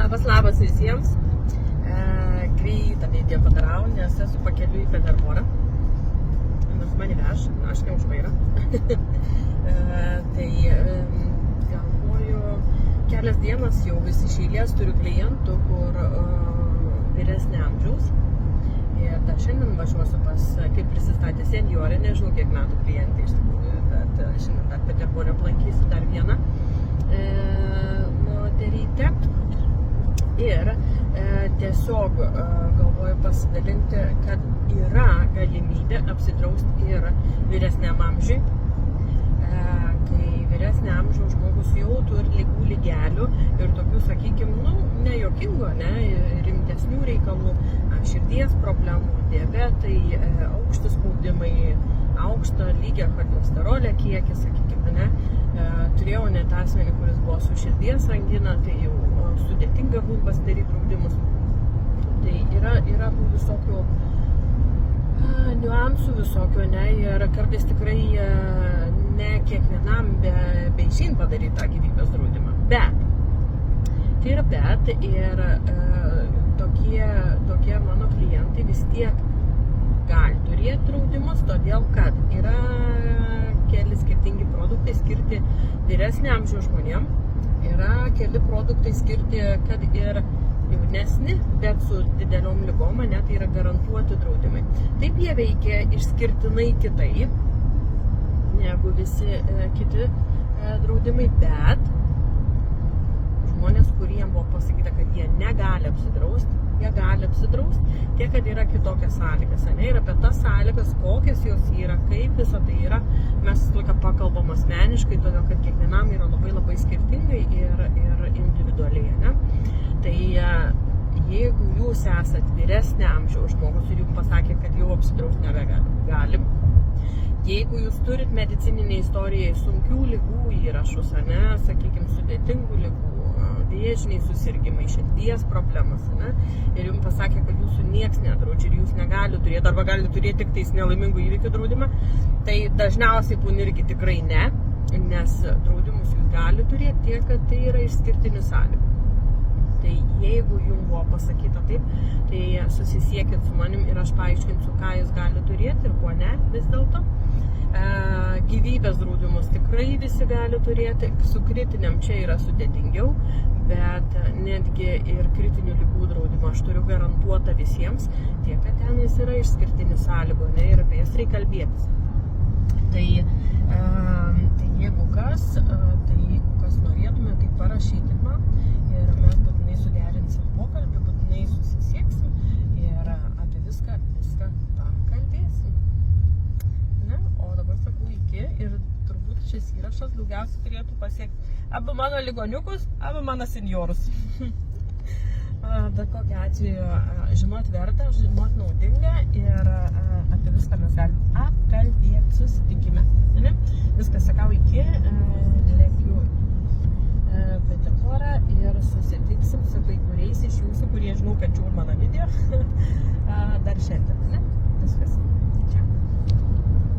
Labas visiems. Greitą video padarau, nes esu pakeliui į Peterborą. Nors mane veš, aš ne už vairą. Tai galvoju, kelias dienas jau vis iš eilės turiu klientų, kur vyresnio amžiaus. Ir dar šiandien važiuosiu pas, kaip prisistatė senjorė, nežinau kiek metų klientai iš tikrųjų, bet šiandien dar Peterborę aplankysiu dar vieną moterytę. Ir tiesiog galvoju pasidalinti, kad yra galimybė apsidrausti ir vyresniam amžiui. Kai vyresnio amžiaus žmogus jau turi ligų lygelių ir tokių, sakykime, nejokingų, rimtesnių reikalų, širdies problemų, diabetai, aukšti spaudimai, aukšto lygio cholesterolio kiekis, sakykime, turėjau net asmenį, kuris buvo su širdies angina, tai jau sudėtinga būtų pasidaryti draudimus. Tai yra tų visokių niuansų visokių, ir kartais tikrai ne kiekvienam beišin padaryti tą gyvybės draudimą. Bet, tai yra bet ir tokie mano klientai vis tiek gali turėti draudimus, todėl kad yra keli skirtingi produktai skirti vyresnio amžiaus žmonėm, yra keli produktai skirti, kad ir jaunesni, bet su dideliom ligom, tai yra garantuoti draudimai. Taip jie veikia išskirtinai kitaip negu visi kiti draudimai, bet žmonės, kuriem buvo pasakyta, kad jie negali apsidrausti, jie gali apsidrausti, tiek, kad yra kitokias sąlygas, ir apie tas sąlygas, kokias jos yra, kaip visą tai yra, mes laiką pakalbam asmeniškai, todėl, kad kiekvienam yra labai skirtingai ir individualiai, Tai jeigu jūs esat vyresnio amžiaus žmogus ir jums pasakė, kad jau apsidrausti nebegalim, jeigu jūs turit medicininę istoriją, sunkių ligų įrašus, sakykime, sudėtingų ligų, vėžiniai susirgimai, širdies problemas, ir jums pasakė, kad jūsų nieks nedraudžia ir jūs negali turėti, arba gali turėti tik tais nelaimingų įvykių draudimą, tai dažniausiai būna irgi tikrai ne, nes draudimus jūs gali turėti tiek, kad tai yra išskirtinių sąlygų. Tai jeigu jums buvo pasakyta taip, tai susisiekit su manim ir aš paaiškinsiu, ką jūs gali turėti ir ko ne vis dėlto. Gyvybės draudimus tikrai visi gali turėti, su kritiniam čia yra sudėtingiau, bet netgi ir kritinių ligų draudimą aš turiu garantuotą visiems, tiek, kad ten jis yra išskirtinių sąlygų, ir apie jas reikia kalbėtis. Tai jeigu kas norėtume, tai parašykit man ir mes būtinai suderinsim pokalbį, būtinai susisieksim ir apie viską pakalbėsim. O dabar sakau iki ir turbūt šis įrašas daugiausiai turėtų pasiekti arba mano ligoniukus, arba mano senjorus. Bet kokiu atveju žinot verta, žinot naudinga ir apie viską mes galim apkalbėti, susitikime. Viskas, sakau, iki, lėkiu Peterborą ir susitiksim su kai kuriais iš jūsų, kurie žinau, kad žiūri mano video dar šiandien. Viskas.